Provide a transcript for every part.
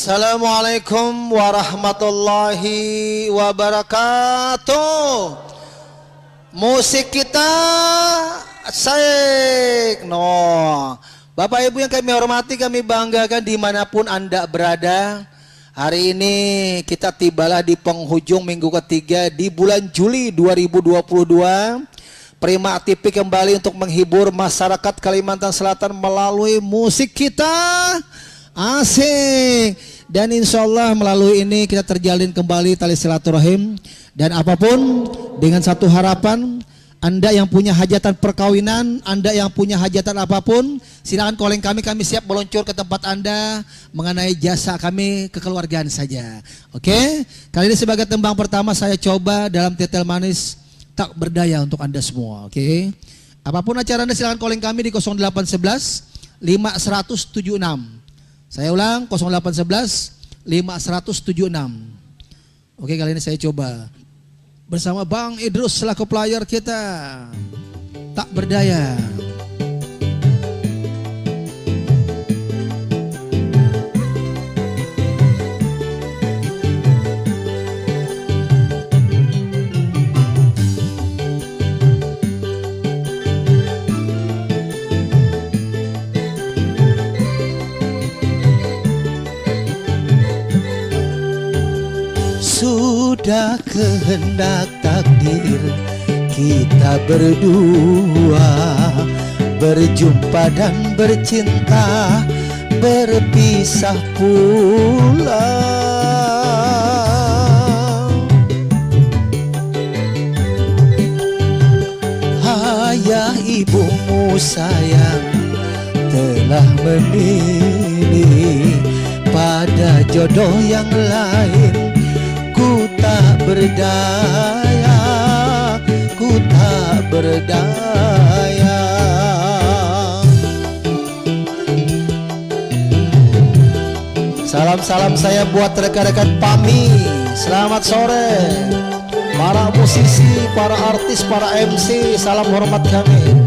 Assalamualaikum warahmatullahi wabarakatuh. Musik kita asik. No. Bapak Ibu yang kami hormati, kami banggakan dimanapun Anda berada. Hari ini kita tibalah di penghujung minggu ketiga di bulan Juli 2022. Prima TV kembali untuk menghibur masyarakat Kalimantan Selatan melalui musik kita. Asik. Dan insya Allah melalui ini kita terjalin kembali tali silaturahim. Dan apapun dengan satu harapan, Anda yang punya hajatan perkawinan, Anda yang punya hajatan apapun, silakan calling kami, kami siap meluncur ke tempat Anda mengenai jasa kami kekeluargaan saja. Oke? Kali ini sebagai tembang pertama saya coba dalam tetel manis tak berdaya untuk Anda semua. Oke? Apapun acara Anda silakan calling kami di 0811 5176. Saya ulang 0811 5176. Oke, kali ini saya coba bersama Bang Idrus selaku player kita. Tak berdaya. Sudah kehendak takdir kita berdua berjumpa dan bercinta, berpisah pula. Ayah ibumu sayang telah memilih pada jodoh yang lain. Ku tak berdaya, ku tak berdaya. Salam-salam saya buat rekan-rekan PAMI. Selamat sore. Para musisi, para artis, para MC, salam hormat kami.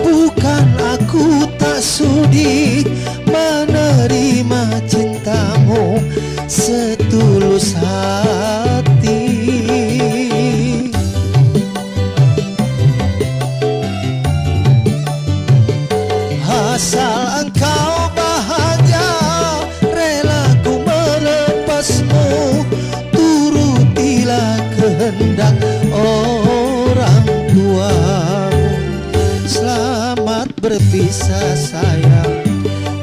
Bukan aku tak sudi menerima cintamu setulus hati. Asal engkau bahagia, rela ku melepasmu. Turutilah kehendak orang tuamu. Selamat berpisah sayang,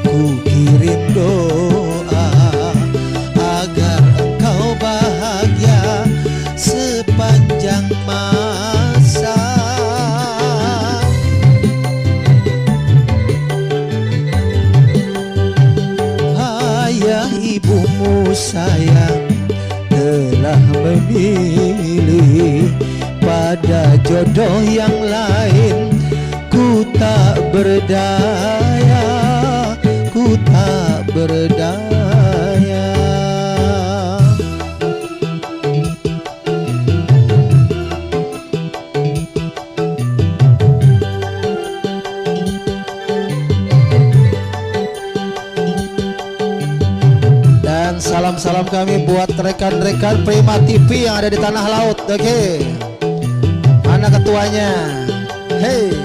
ku kirim doa agar engkau bahagia sepanjang masa. Ayah ibumu sayang telah memilih pada jodoh yang lain. Ku tak berdaya, ku tak berdaya. Dan salam-salam kami buat rekan-rekan Prima TV yang ada di tanah laut. Oke, mana ketuanya? Hey.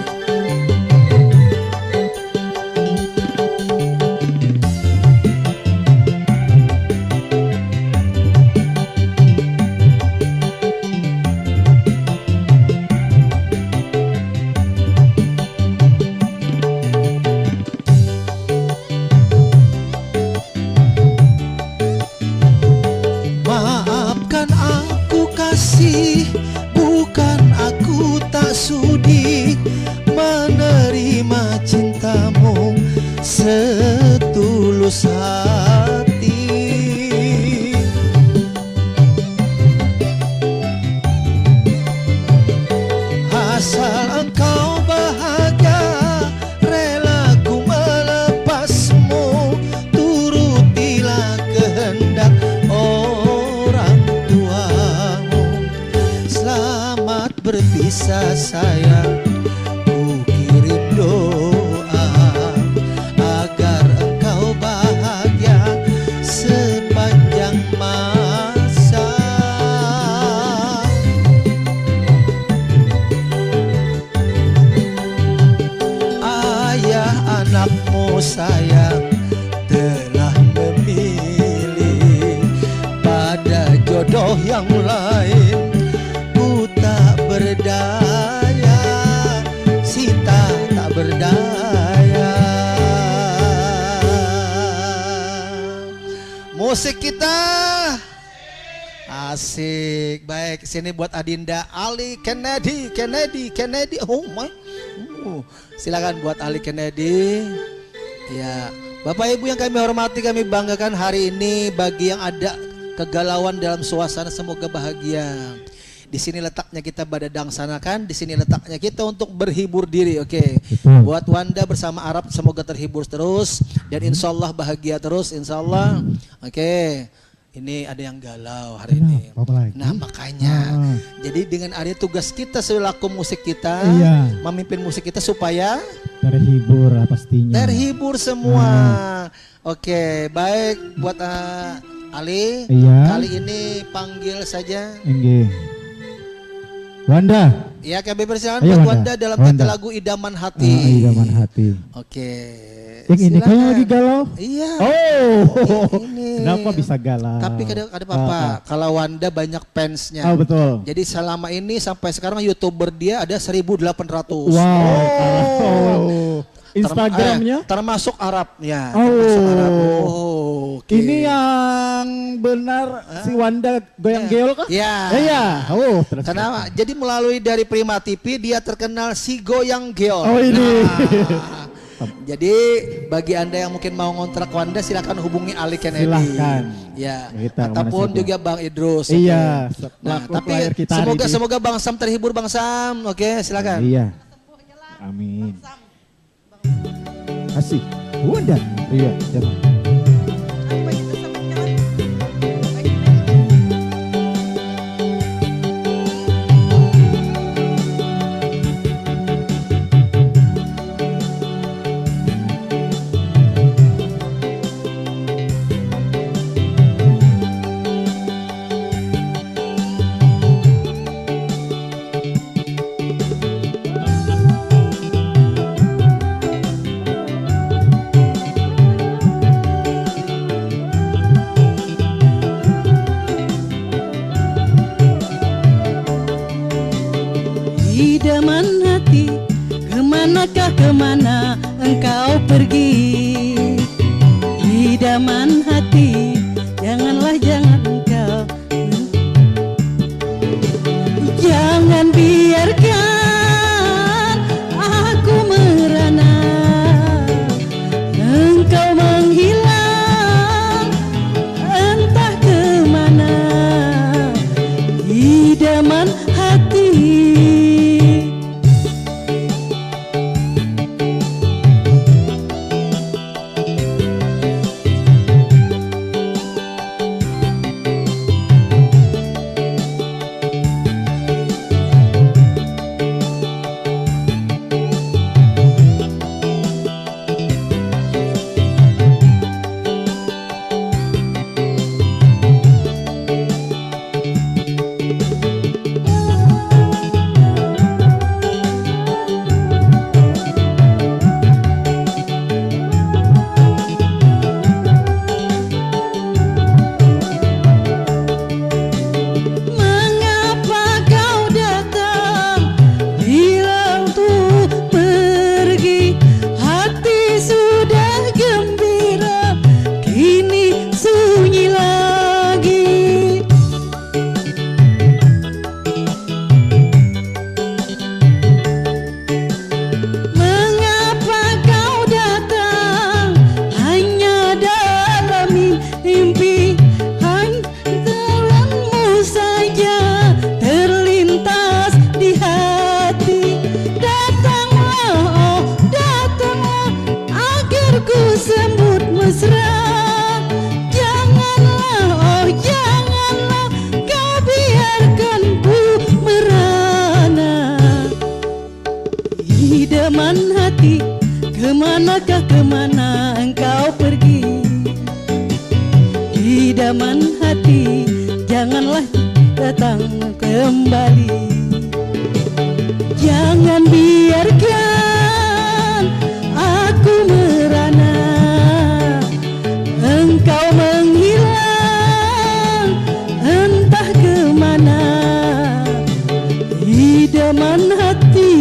sayang orang tuamu. Selamat berpisah sayang, ku kirim doa agar engkau bahagia sepanjang masa. Ayah anakmu sayang telah memilih pada jodoh yang lain. Ku tak berdaya, Sita tak berdaya. Musik kita asik. Baik, sini buat Adinda Ali Kennedy. Oh my. Silakan buat Ali Kennedy. Ya, Bapak Ibu yang kami hormati, kami banggakan hari ini bagi yang ada kegalauan dalam suasana semoga bahagia. Di sini letaknya kita badadangsanakan, di sini letaknya kita untuk berhibur diri, oke. Buat Wanda bersama Arab semoga terhibur terus dan insya Allah bahagia terus, insya Allah. Oke. Ini ada yang galau hari ini. Nah makanya, jadi dengan ada tugas kita selaku musik kita, memimpin musik kita supaya terhibur lah pastinya. Terhibur semua. Oke, baik buat Ali. Kali ini panggil saja. Wanda. Ya, kami persilakan buat Wanda dalam kata lagu Idaman Hati. Idaman Hati. Oke. Yang ini kayaknya lagi galau. Iya. Oh. Ini. Kenapa bisa galau? Tapi ada apa? Kalau Wanda banyak fansnya. Oh betul. Jadi selama ini sampai sekarang YouTuber dia ada 1.800. Wow. Instagramnya termasuk Arabnya. Oh. Termasuk Arab. Okay. Ini yang benar si Wanda goyang geol kah? Ya. Iya. Oh, kenapa? Jadi melalui dari Prima TV dia terkenal si goyang geol. Oh ini. Jadi bagi Anda yang mungkin mau ngontrak Wanda silakan hubungi Ali Kennedy. Silahkan. Ya. Kita ataupun juga Bang Idrus. Iya. Okay. Nah, tapi semoga Bang Sam terhibur Bang Sam. Oke, silakan. Iya. Amin. Asik. Wanda. Iya, jangan. Idaman hati, kemana engkau pergi? Idaman hati, jangan engkau. Jangan biarkan aku merana, engkau menghilang entah kemana. Idaman hati. kemanakah kemana engkau pergi? Idaman hati, janganlah datang kembali. Jangan biarkan aku merana, engkau menghilang entah kemana. Idaman hati,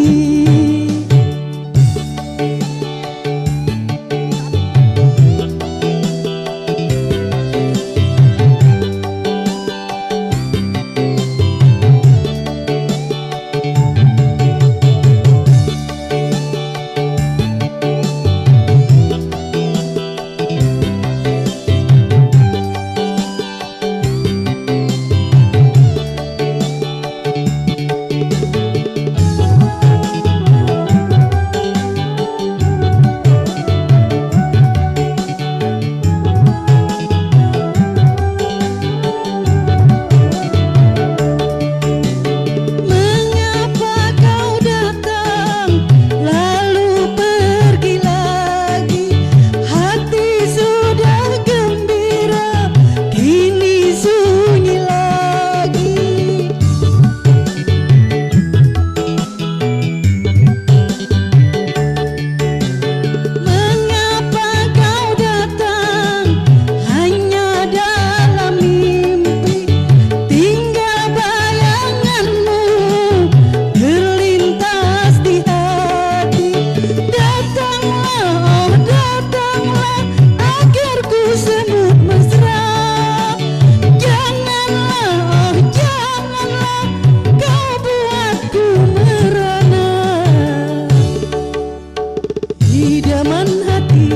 idaman hati,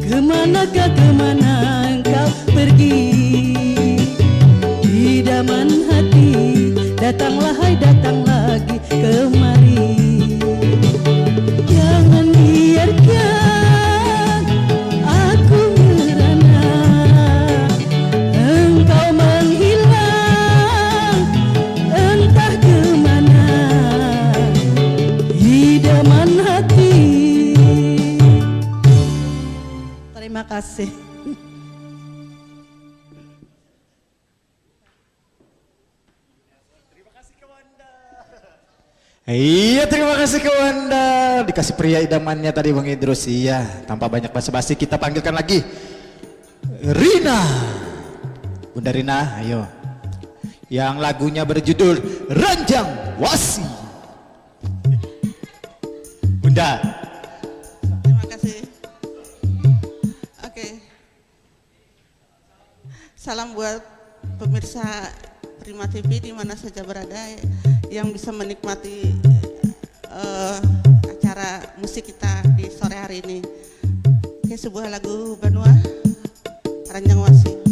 kemanakah kemana engkau pergi? Idaman hati, datanglah hai datang lagi kemari. Jangan biarkan aku merana, engkau menghilang entah kemana. Idaman hati. Terima kasih. Iya, terima kasih ke Wanda. Dikasih pria idamannya tadi Bang Idrus. Iya, tanpa banyak basa-basi kita panggilkan lagi Rina. Bunda Rina, ayo. Yang lagunya berjudul Ranjang Wasi. Bunda. Terima kasih. Oke. Salam buat pemirsa Prima TV di mana saja berada yang bisa menikmati acara musik kita di sore hari ini. Oke, sebuah lagu Banua, Ranjang Wasi.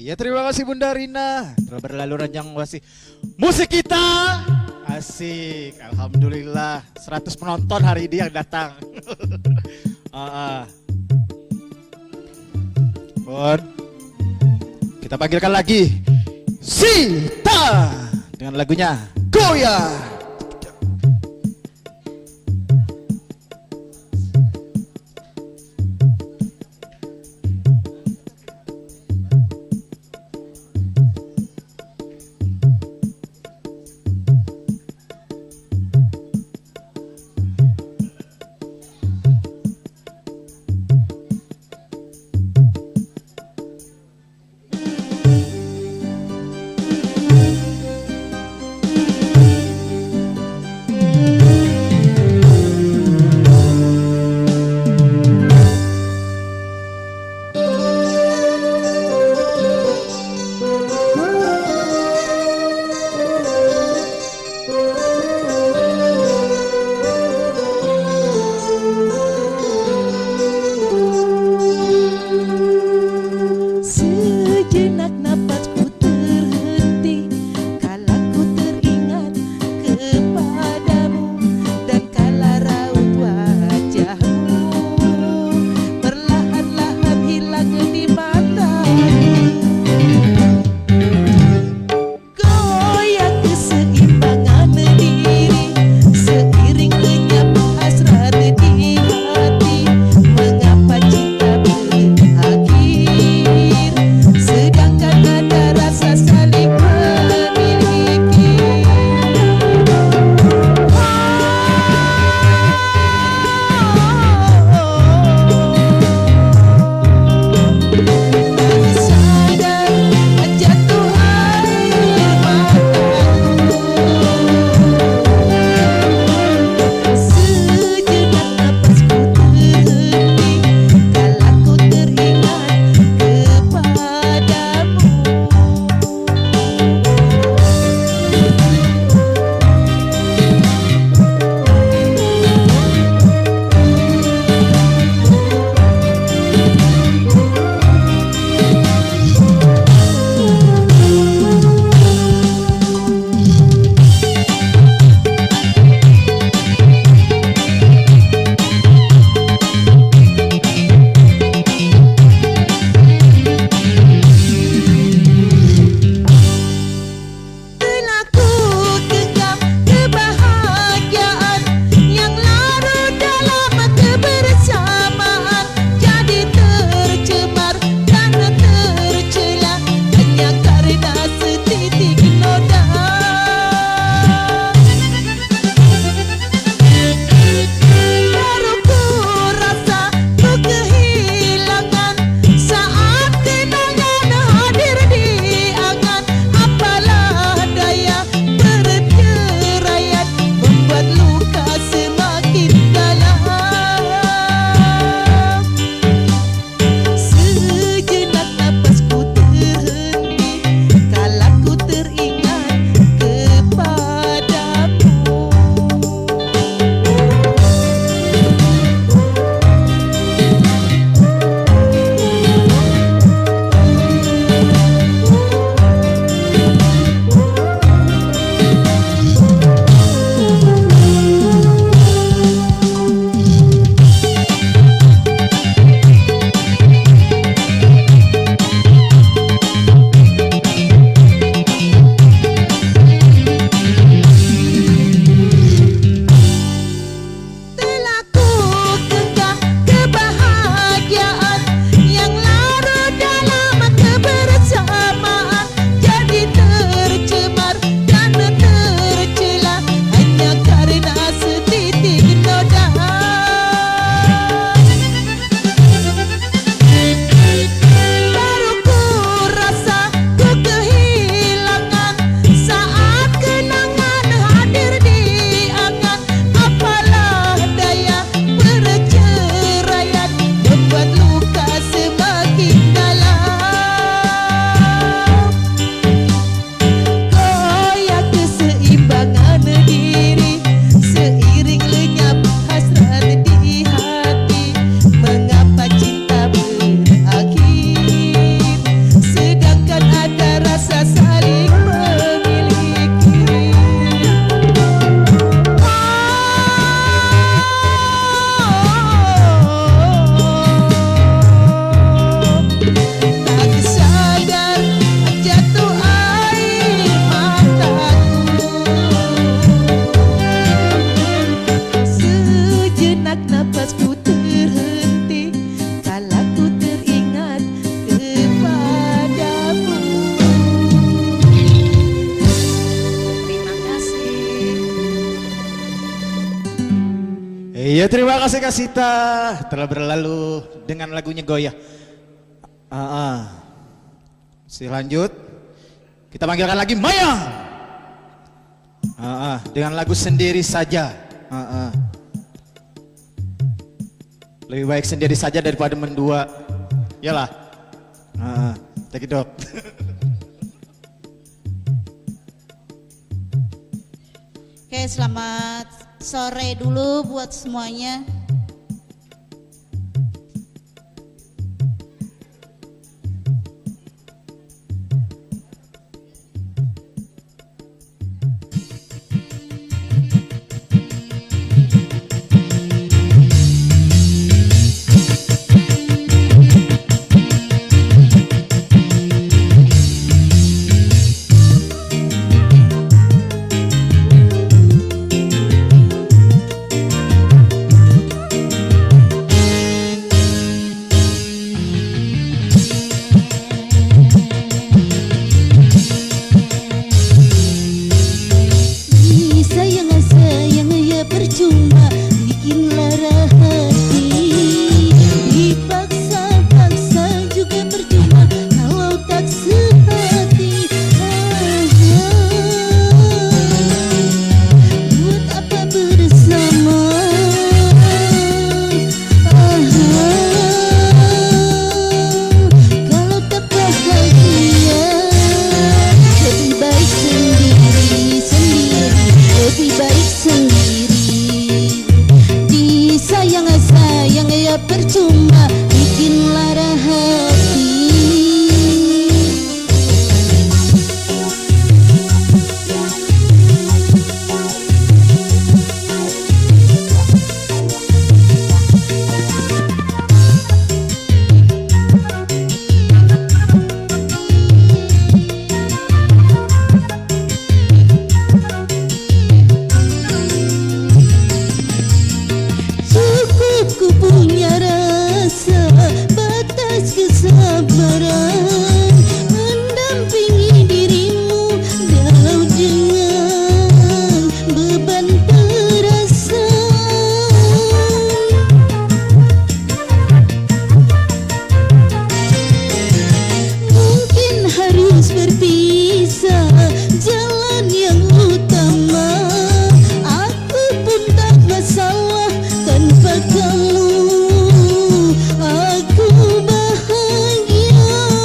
Ya terima kasih Bunda Rina. Telah berlalu ranjang masih musik kita. Asik. Alhamdulillah 100 penonton hari ini yang datang. Bon. Kita panggilkan lagi Sita dengan lagunya Goyah. Iya, terima kasih Kak Sita telah berlalu dengan lagunya Goyah. Lanjut. Kita panggilkan lagi Maya. Dengan lagu Sendiri Saja. Lebih baik sendiri saja daripada mendua. Iyalah. Cekidot. Oke, selamat sore dulu buat semuanya. Aku bahagia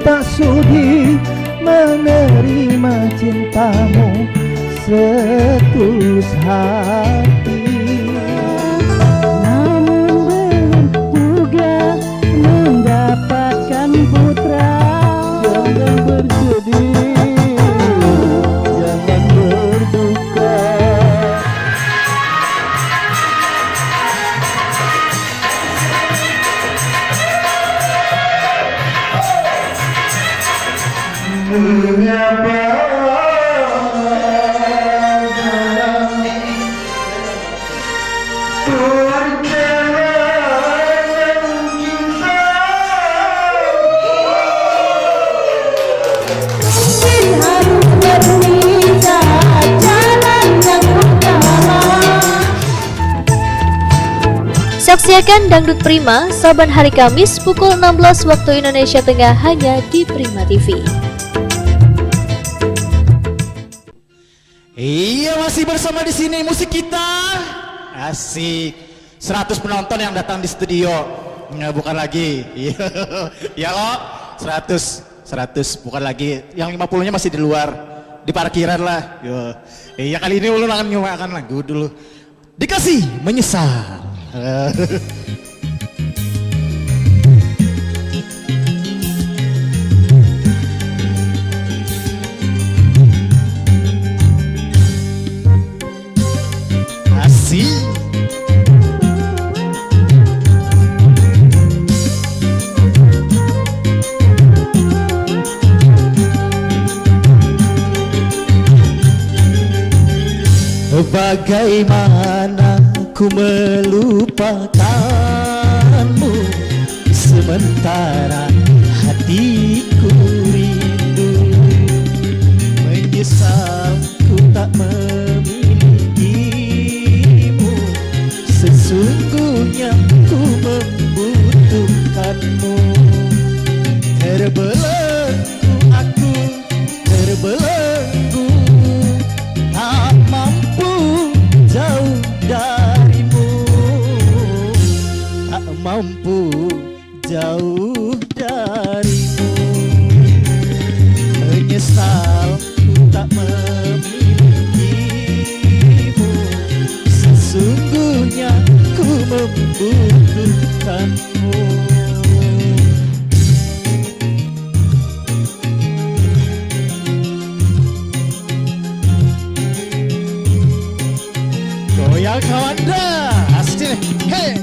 tak sudi menerima cintamu setulus hati. Namun belum juga mendapatkan putra. Jangan bersedih, jangan berduka. Mengapa Saksikan Dangdut Prima saban hari Kamis pukul 16 waktu Indonesia Tengah hanya di Prima TV. Iya, masih bersama di sini musik kita. Asik. 100 penonton yang datang di studio. Nggak, bukan lagi. Iya. Ya loh. 100 bukan lagi. Yang 50-nya masih di luar. Di parkiran lah. Yo. Iya, kali ini lu akan nyobakan lagu dulu. Dikasih menyesal. Asik. Bagaimana ku melupakanmu sementara hatiku rindu. Menyesal ku tak memilikimu, sesungguhnya ku membutuhkanmu. Terbelenggu aku, terbelenggu, tak mampu jauh darimu, tak mampu jauh darimu. Menyesal ku tak memilikimu, sesungguhnya ku membutuhkanmu. Goyang kawan dah, asik nih, hey.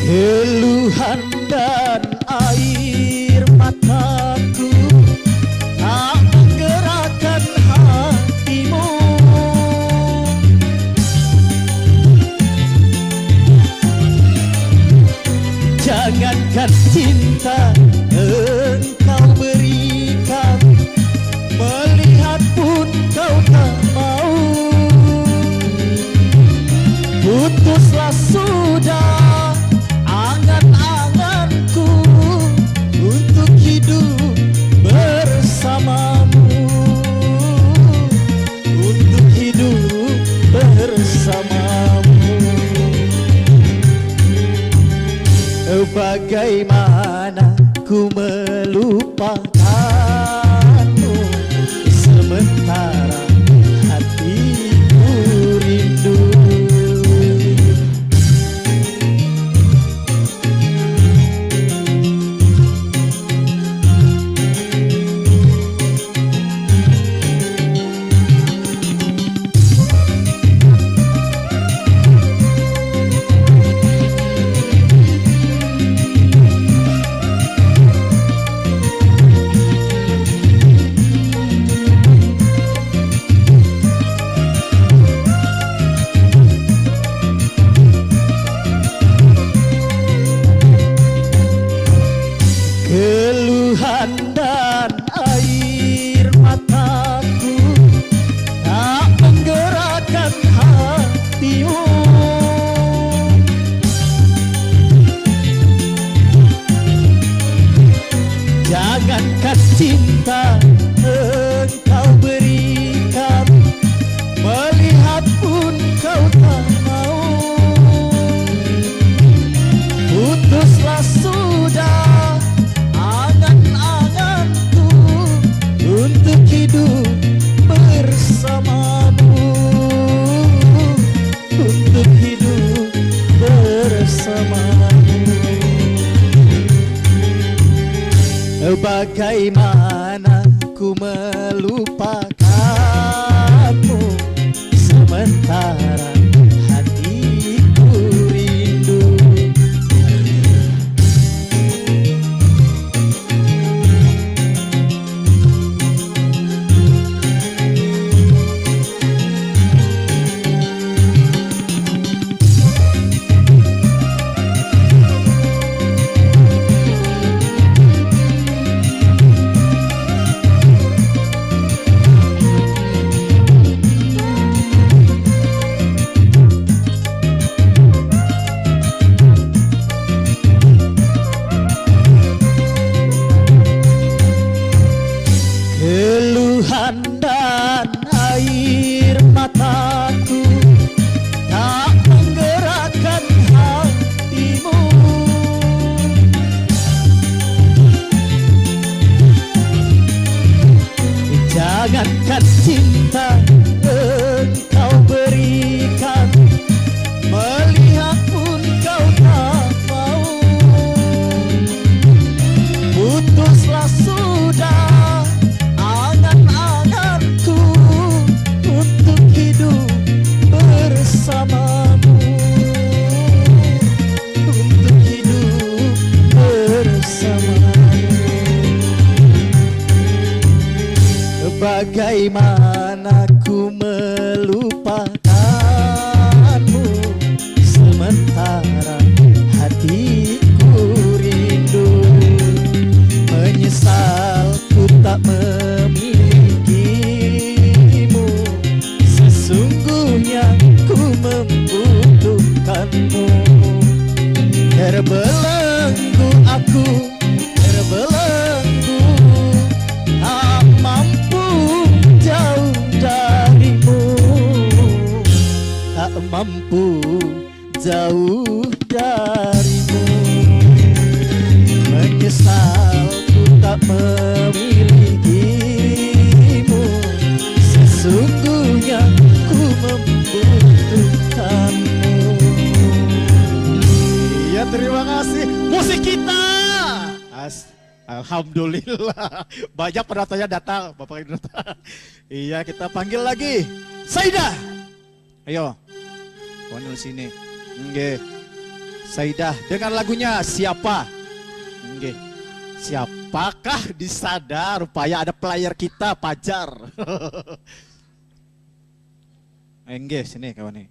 Keluhan dan air mataku tak menggerakkan hatimu. Jangankan cinta engkau berikan, melihat pun kau tak mau. Putuslah sudah angan-anganku untuk hidup bersamamu, untuk hidup bersamamu. Bagaimana ku melupakanmu sementara hatiku rindu. Jangankan cinta engkau berikan, melihat pun kau tak mau. Putuslah sudah angan-anganku untuk hidup bersamamu, untuk hidup bersamamu. Bagaimana ku melupakanmu sementara hatiku rindu. Keluhan dan air mataku tak menggerakkan hatimu. Jangankan cinta engkau berikan, melihat pun kau tak mau. Putuslah sudah angan-anganku untuk hidup bersamamu, untuk hidup bersamamu. Bagaimana ku melupakanmu sementara hatiku rindu. Menyesal ku tak memilikimu, sesungguhnya ku membutuhkanmu. Terbelenggu aku, terbelenggu, tak mampu jauh darimu, tak mampu jauh darimu. Menyesal ku tak memilikimu, sesungguhnya ku membutuhkanmu. Ya, terima kasih musik kita. Alhamdulillah banyak penontonnya datang, Bapak Ibu datang. Iya, kita panggil lagi Saidah. Ayo, panggil sini. Nggih. Saidah dengan lagunya Siapa. Nggih. Siapakah di sana? Rupanya ada player kita, Pajar. Nggih, sini kawan nih.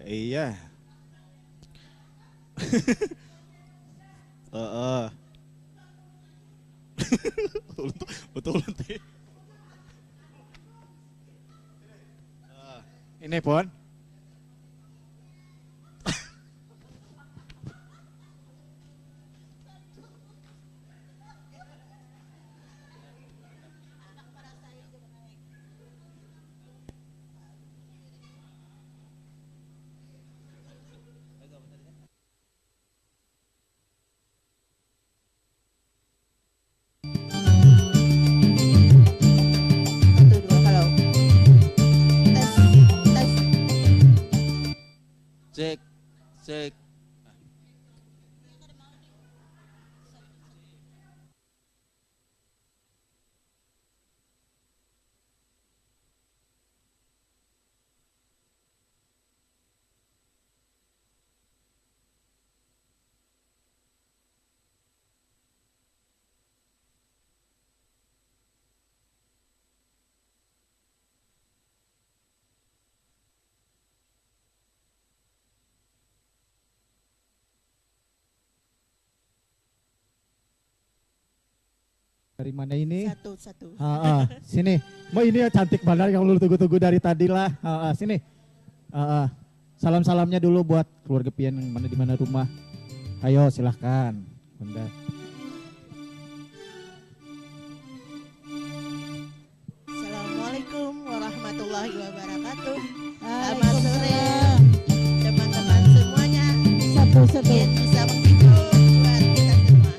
Iya. Betul nanti. Ini pun. Cek, cek. Dari mana ini? Satu. Sini. Mau ini ya cantik banget yang lu tunggu-tunggu dari tadi lah. Sini. Salam-salamnya dulu buat keluarga Pian yang mana di mana rumah. Ayo silahkan Bunda. Assalamualaikum warahmatullahi wabarakatuh. Selamat Waalaikumsalam. sore teman-teman semuanya. Satu-satu. Mungkin bisa menghibur buat kita semua.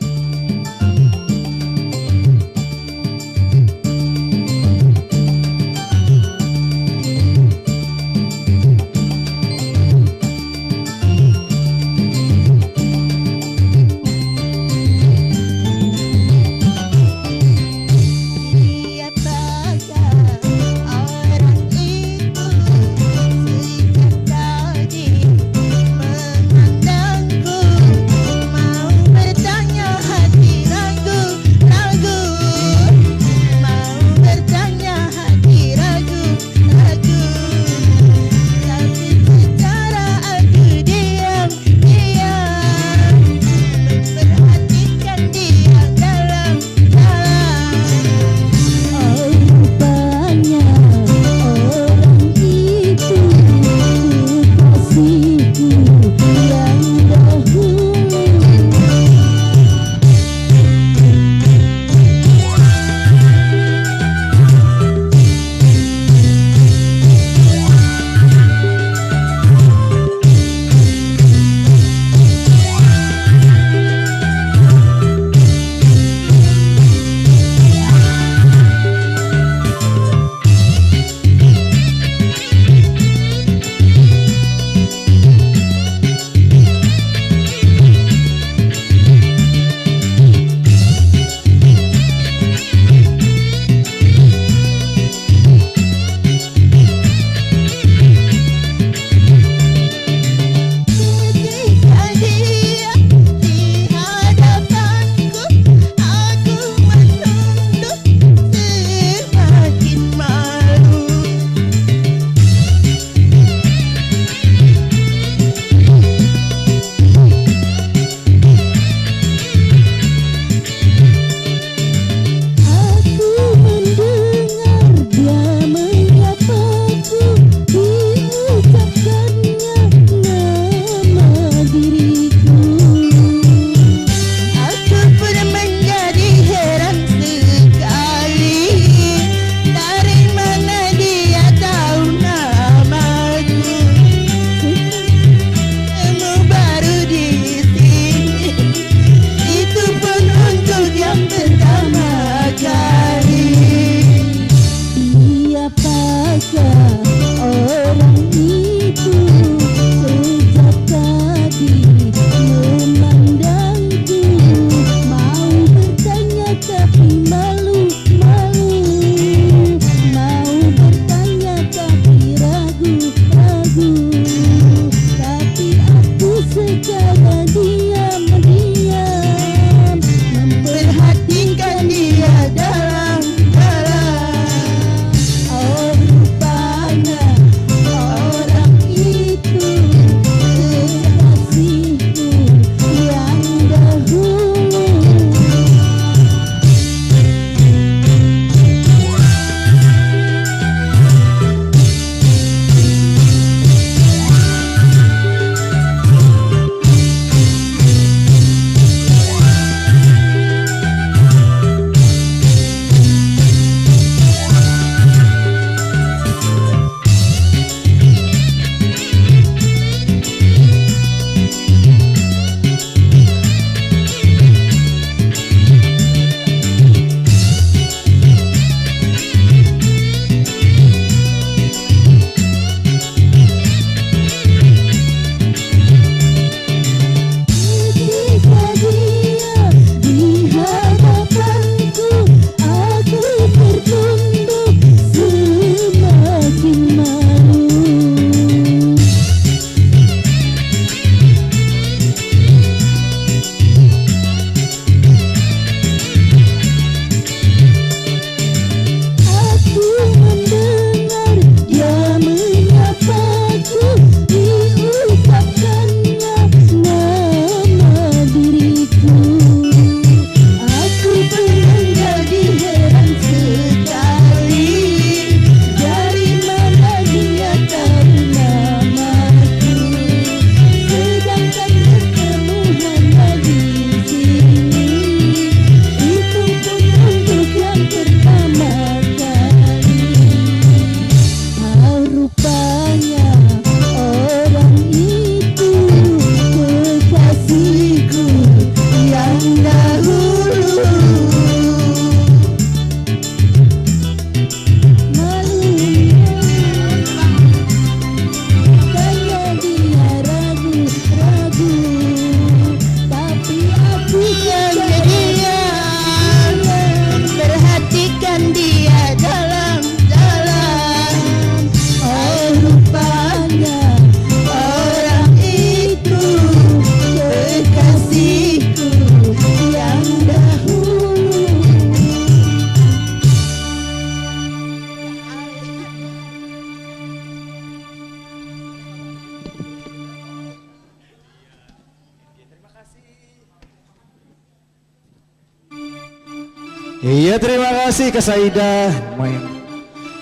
Iya, terima kasih Kak Saida.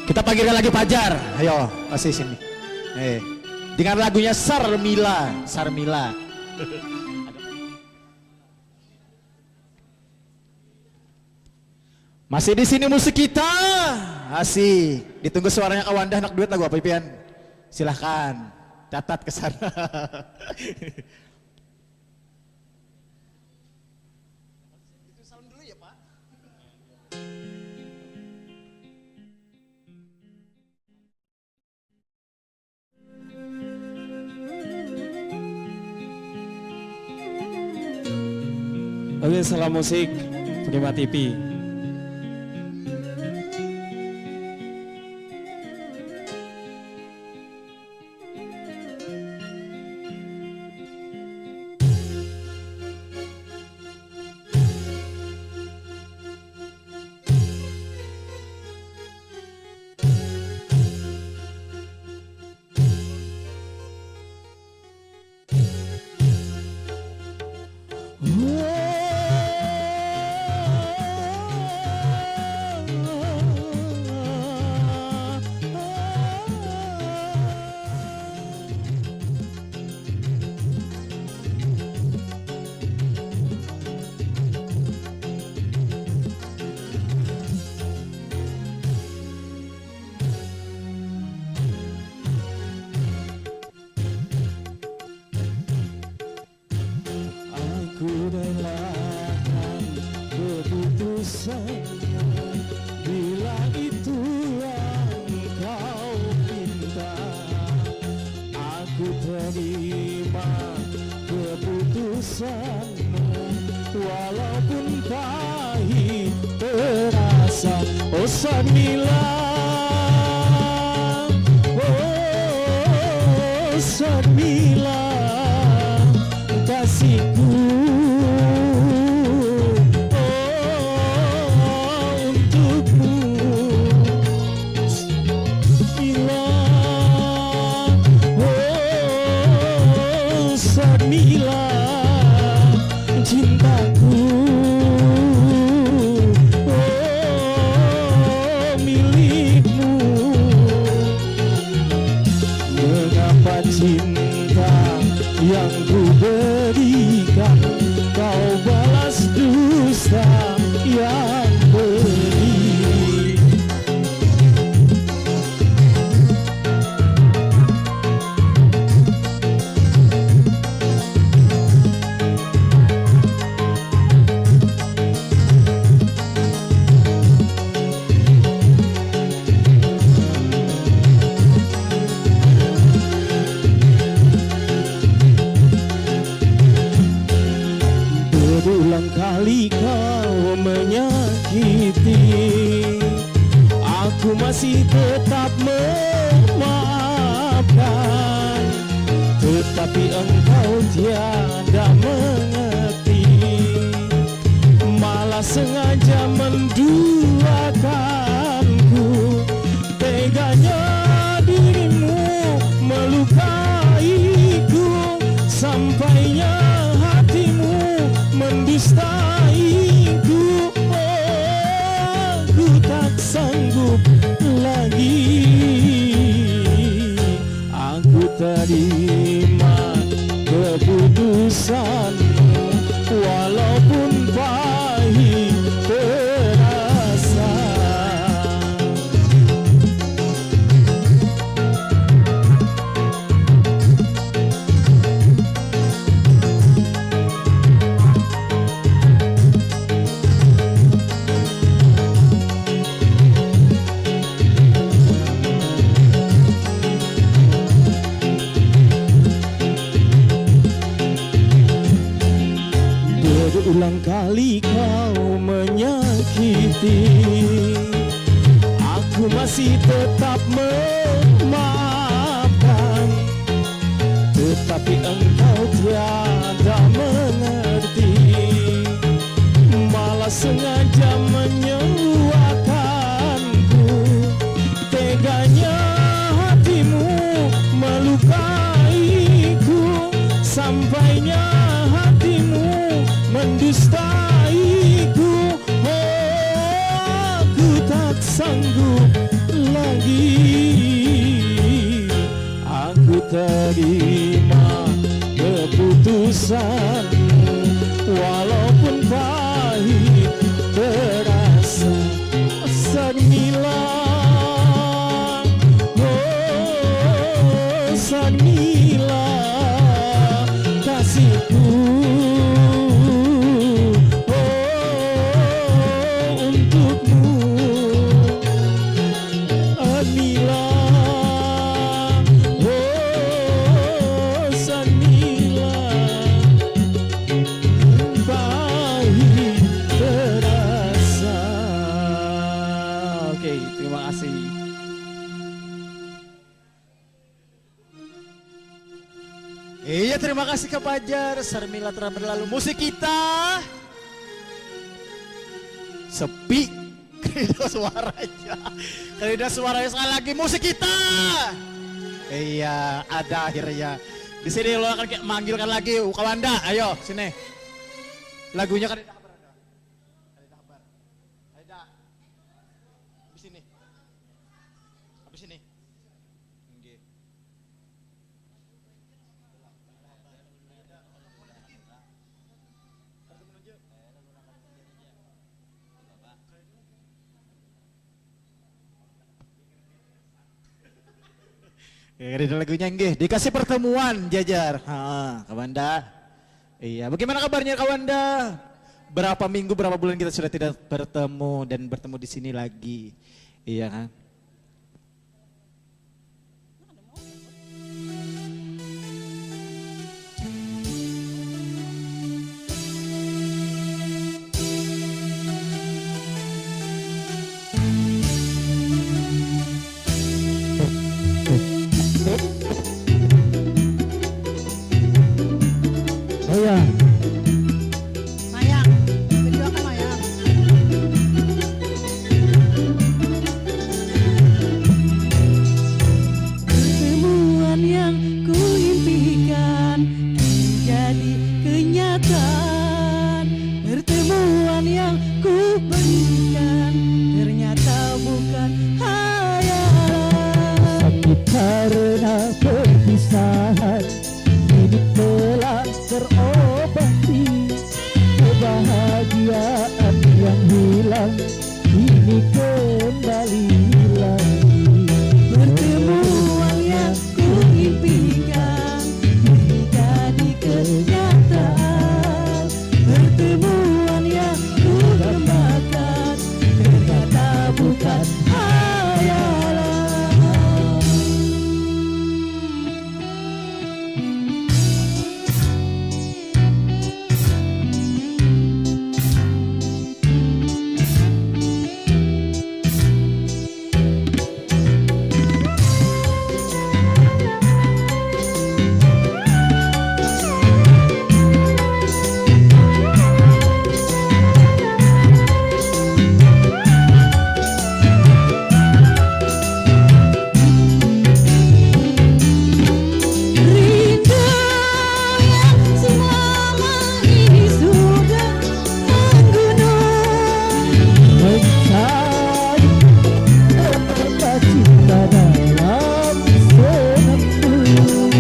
Kita panggilkan lagi Fajar. Ayo, kasih sini. Dengan lagunya Sarmila, Sarmila. Masih di sini musik kita. Asik. Ditunggu suaranya Kawanda, anak duet lagu apa Pian? Silahkan catat ke sana. Oke, salam musik Prima TV. Aku relakan keputusanmu bila itu yang kau minta. Aku terima keputusanmu walaupun pahit terasa. Oh Sarmila, oh Sarmila, kasihku, oh untukmu. Mila, oh Sarmila, cintaku, oh milikmu. Mengapa cinta yang ku berikan kau balas dusta yang pedih? Berulang kali kau menyakiti, aku masih tetap memaafkan, tetapi engkau tiada mengerti, malah sengaja menduakanku. Teganya dirimu melukaiku, sampainya hatimu mendustaiku. Oh, aku tak sanggup lagi. Aku terima keputusanmu walaupun pahit terasa. Berulang kali kau menyakiti, aku masih tetap memaafkan, tetapi engkau tiada mengerti, malah sengaja menyewakanku. Teganya hatimu melukaiku, sampainya hatimu mendustaiku. Oh, sanggup lagi. Aku terima keputusanmu, walaupun pahit terasa. Sarmila, oh Sarmila, kasihku, oh untukmu. Sarmila, oh Sarmila, pahit terasa. Oke, terima kasih. Iya, terima kasih Kak Fajar. Sarmila telah berlalu. Musik kita sepi. Kerida suaranya. Kerida suaranya sekali lagi. Musik kita. Iya, ada akhirnya. Di sini lo akan manggilkan lagi Kawanda. Ayo, sini. Lagunya Kerida Habar ada. Kerida Habar. Kerida. Habis ini. Habis ini. Oke. Ya, ada lagunya nggih, dikasih pertemuan jajar. Kawanda. Iya, bagaimana kabarnya Kawanda? Berapa minggu, berapa bulan kita sudah tidak bertemu dan bertemu di sini lagi. Iya kan? Oh ya, Mayang, berdua kan Mayang. Pertemuan yang ku impikan menjadi kenyataan. Pertemuan yang ku berikan ternyata bukan hayalan. sakit karena perpisahan ini telah terobati. Kebahagiaan yang hilang ini kembali lagi. Pertemuan yang ku impikan menjadi kenyataan. Pertemuan yang ku dambakan ternyata bukan hayalan. Rindu yang selama ini sudah menggunung. Mencari tempat cinta dalam senandung.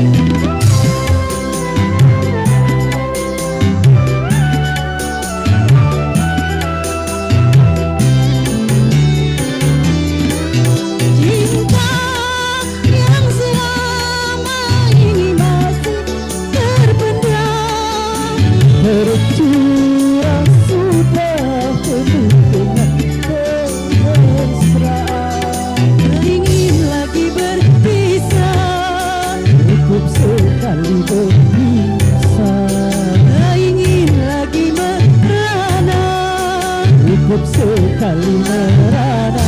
Cinta yang selama ini masih terpendam. Tercurah sudah penuh dengan kemesraan. Ingin lagi berpisah. Cukup sekali berpisah. Ingin lagi merana. Cukup sekali merana.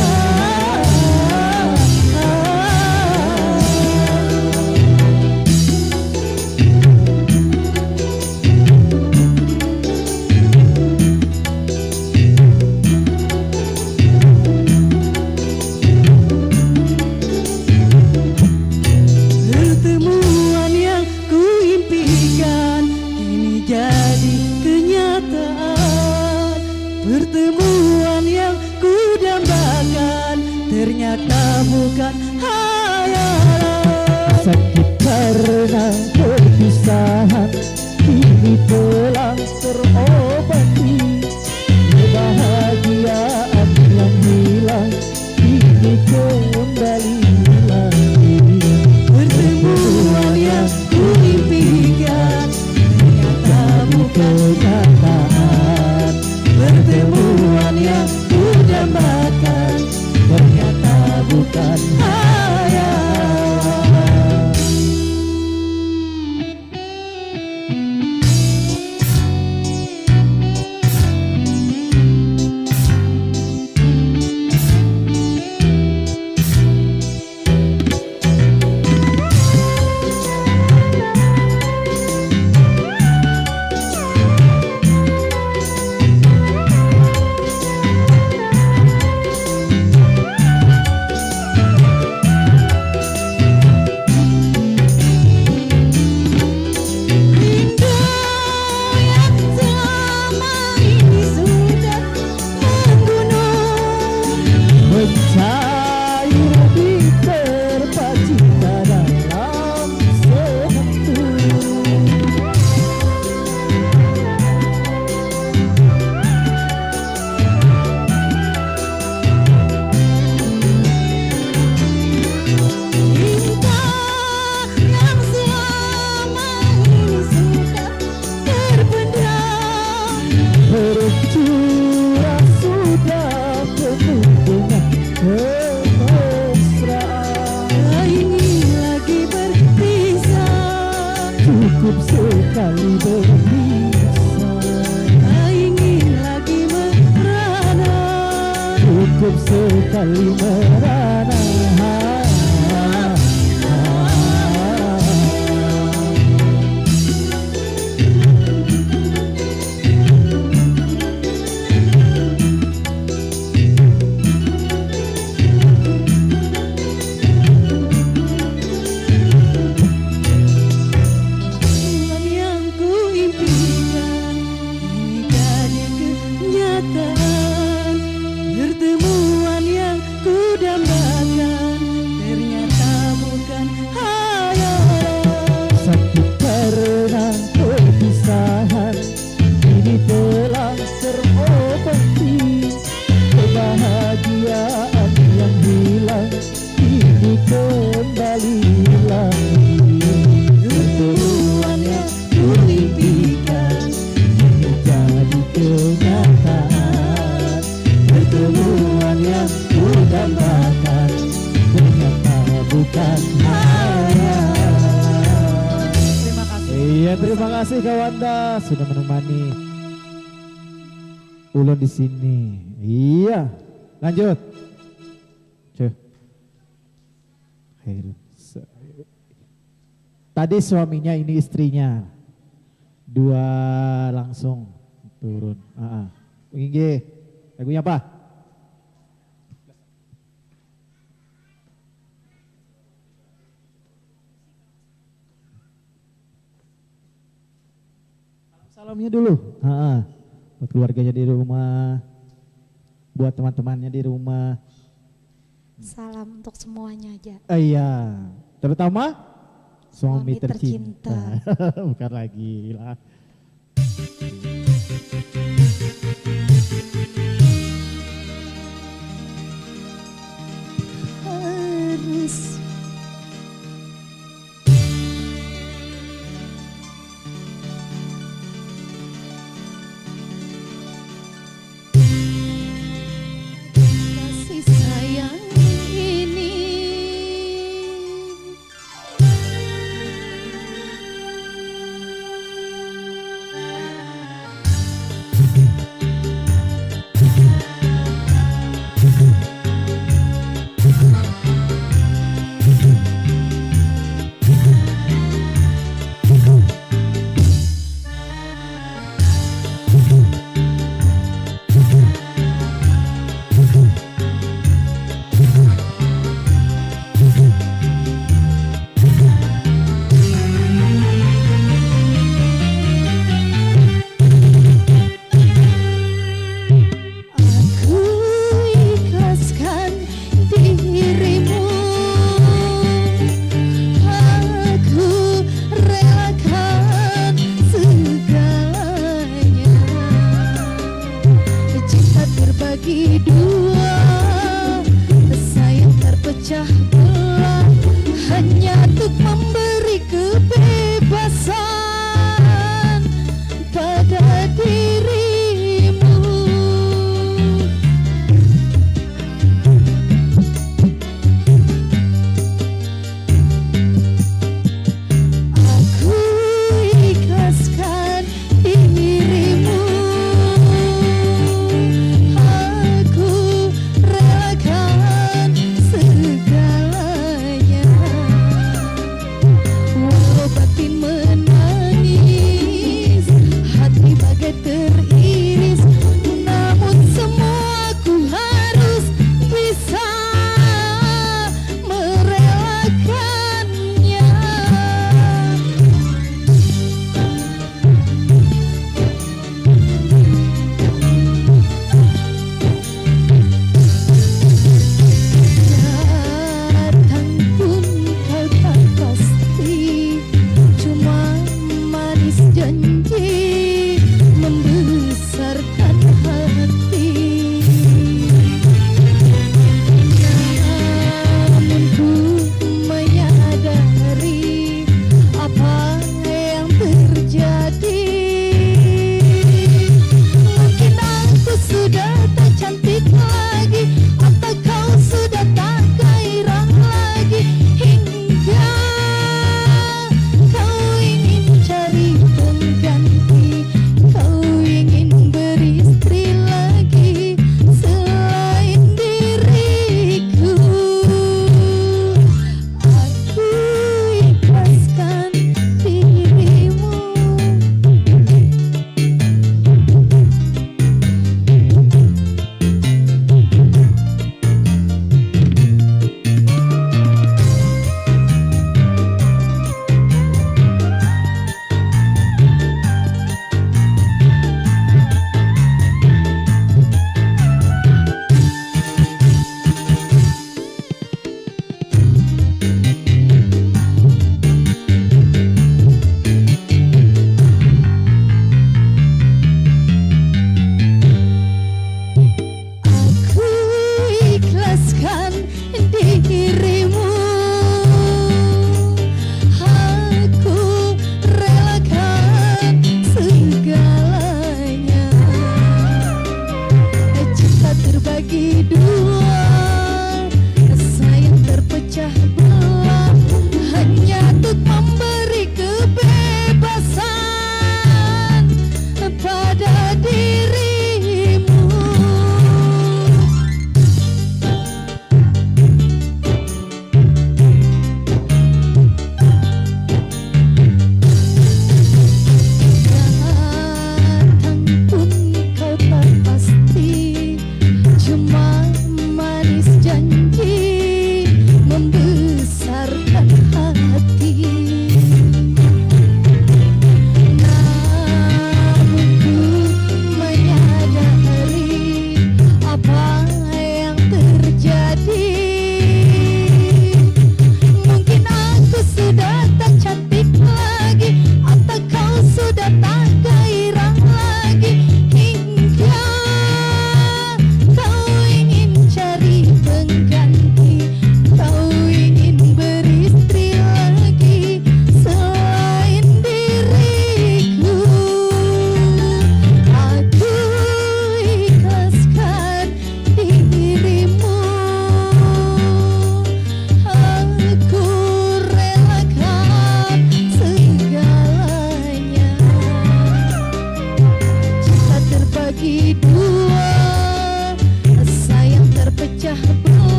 Pertemuan yang ku impikan kini jadi kenyataan. Pertemuan yang ku dambakan ternyata bukan hayalan. Sakit karena perpisahan kini telah terobati. Kebahagiaan yang hilang kini kembali lagi. Pertemuan yang kuimpikan ternyata bukan Kenyataan pertemuan yang kudambakan ternyata bukan hayalan. Rindu yang selama ini sudah menggunung, mencair di terpacita dalam sehentuk. cinta yang selama ini sudah terpendam. Bercurah sudah penuh dengan kemesraan. Tak ingin lagi berpisah, Cukup sekali berpisah, tak ingin lagi merana. cukup sekali merana. Pertemuan yang kuimpikan kini jadi kenyataan. Pertemuan yang kudambakan ternyata bukan hayalan. Sakit karena perpisahan kini telah terobati. Kebahagiaan yang hilang kini kembali lagi. Pertemuan yang kuimpikan Kini jadi kenyataan. Pertemuan yang kudambakan ternyata bukan hayalan. terima kasih. Iya, terima kasih Kawanda sudah menemani ulun di sini. Iya, lanjut. Cuh. Tadi suaminya, ini istrinya. Dua langsung turun. Inggi, lagunya apa? Salamnya dulu. Buat keluarganya di rumah, buat teman-temannya di rumah. Salam untuk semuanya aja. Iya, terutama suami Suami tercinta. Bukan lagi lah. Harus kasih sayang ini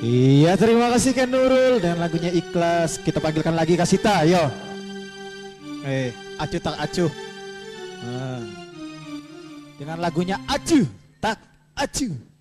Iya, terima kasih Kak Nurul dan lagunya Ikhlas. Kita panggilkan lagi Kak Sita, ayo. Acuh tak acuh. Dengan lagunya Acuh tak acuh.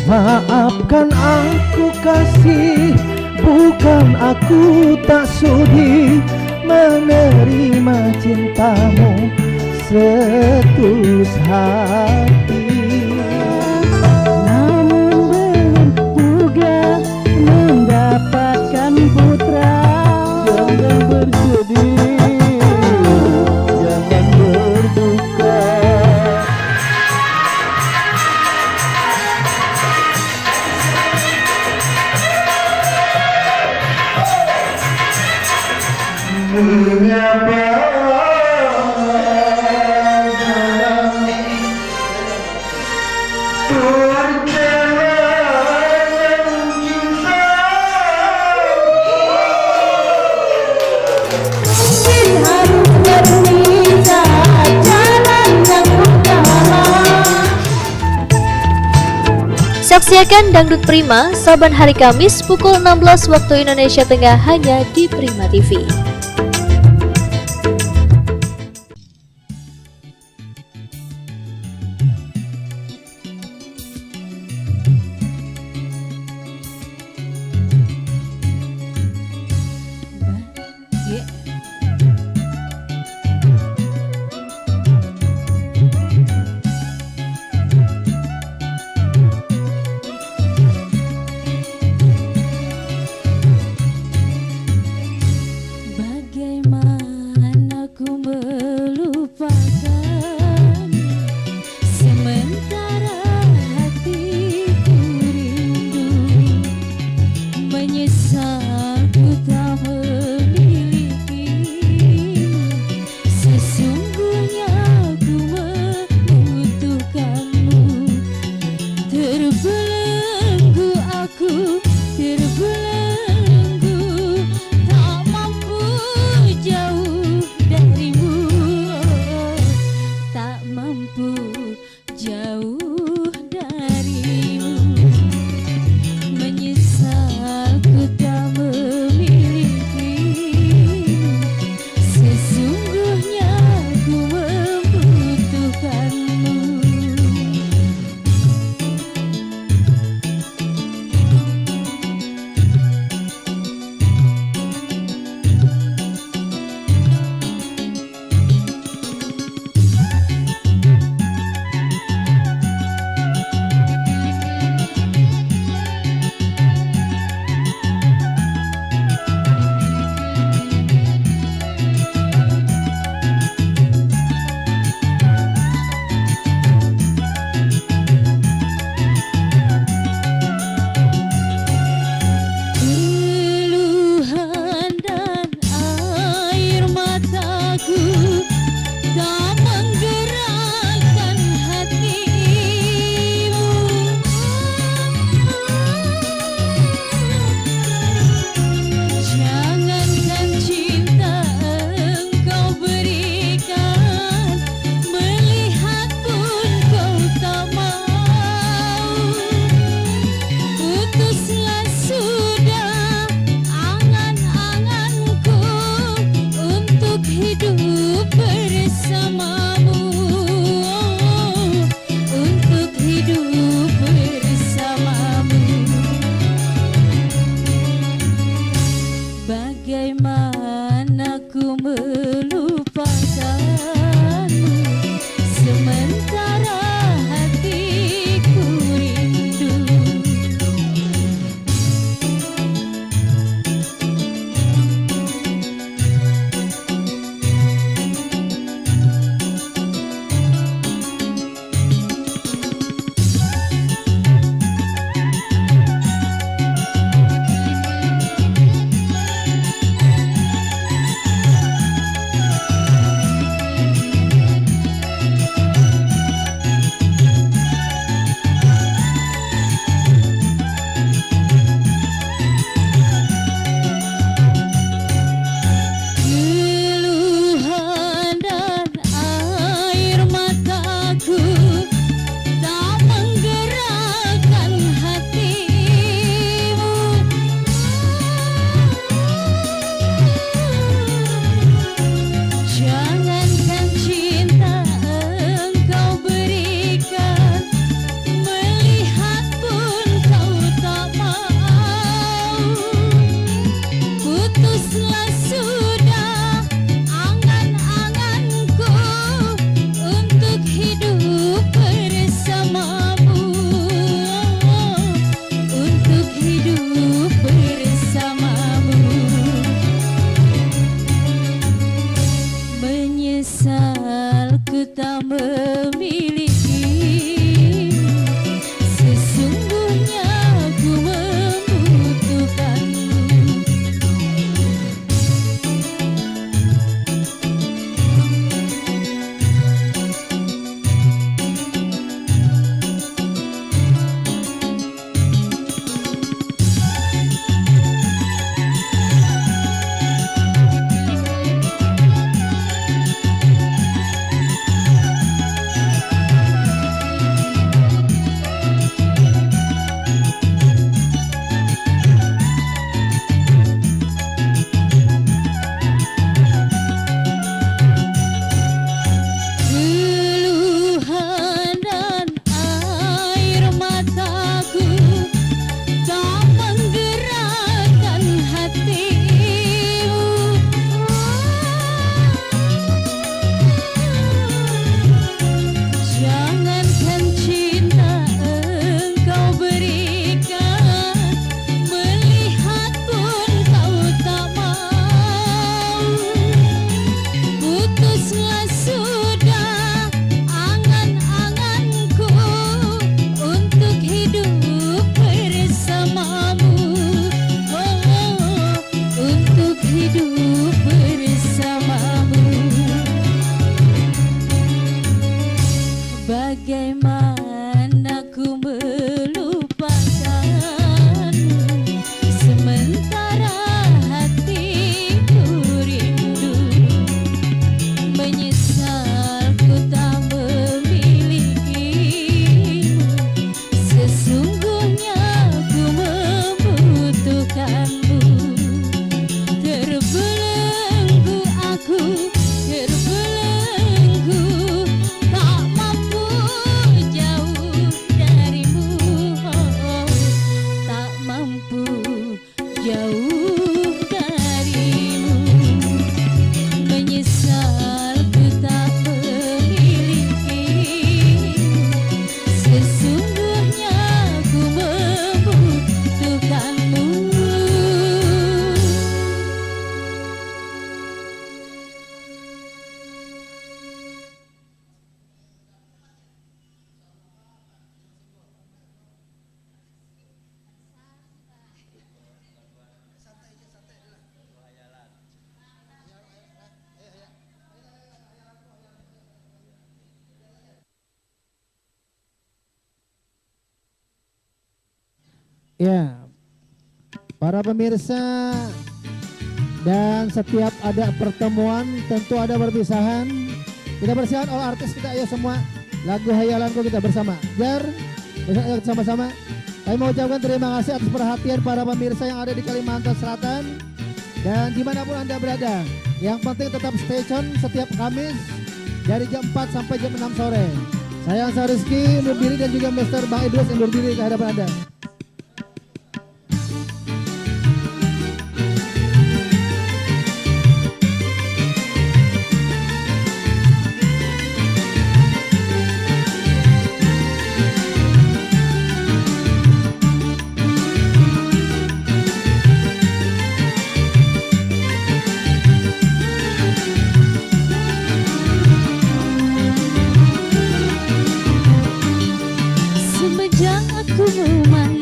Maafkan aku kasih, bukan aku tak sudi menerima cintamu setulus hati. Namun belum juga mendapatkan putra. Jangan bersedih, jangan berduka. Saksikan Dangdut Prima saban hari Kamis pukul 16 waktu Indonesia Tengah hanya di Prima TV. Bagaimana ku melupakan, sementara hatiku rindu. Menyesal ku tak memilikimu, sesungguhnya ku membutuhkanmu. Terbelenggu aku, terbelenggu, tak mampu jauh darimu, tak mampu jauh darimu. Menyesal ku tak memilikimu, sesungguhnya ku membutuhkanmu. jauh darimu. Menyesal ku tak memiliki, sesungguhnya ku membutuhkanmu. Ya, para pemirsa, dan setiap ada pertemuan tentu ada perpisahan. Kita persiapan all artis kita, ayo semua lagu hayalanku kita bersama. Jar, ayo sama-sama. Kami mau ucapkan terima kasih atas perhatian para pemirsa yang ada di Kalimantan Selatan dan dimanapun Anda berada. Yang penting tetap stay tune setiap Kamis dari jam 4 sampai jam 6 sore. Saya Ansar Rizky undur diri dan juga Mr. Bang Idrus undur diri ke hadapan Anda. Semenjak aku memandang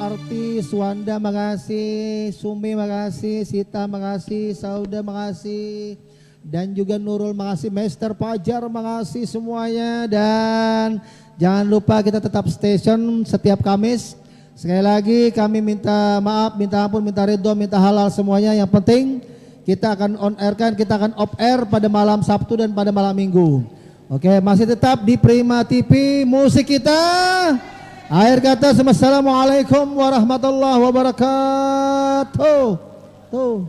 artis, Wanda makasih, Sumi makasih, Sita makasih, Sauda makasih, dan juga Nurul makasih, Master Fajar makasih semuanya. Dan jangan lupa kita tetap station setiap Kamis. Sekali lagi kami minta maaf, minta ampun, minta ridho, minta halal semuanya. Yang penting kita akan on air kan, kita akan off air pada malam Sabtu dan pada malam Minggu. Oke, masih tetap di Prima TV musik kita. Akhir kata, assalamualaikum warahmatullahi wabarakatuh. Tuh.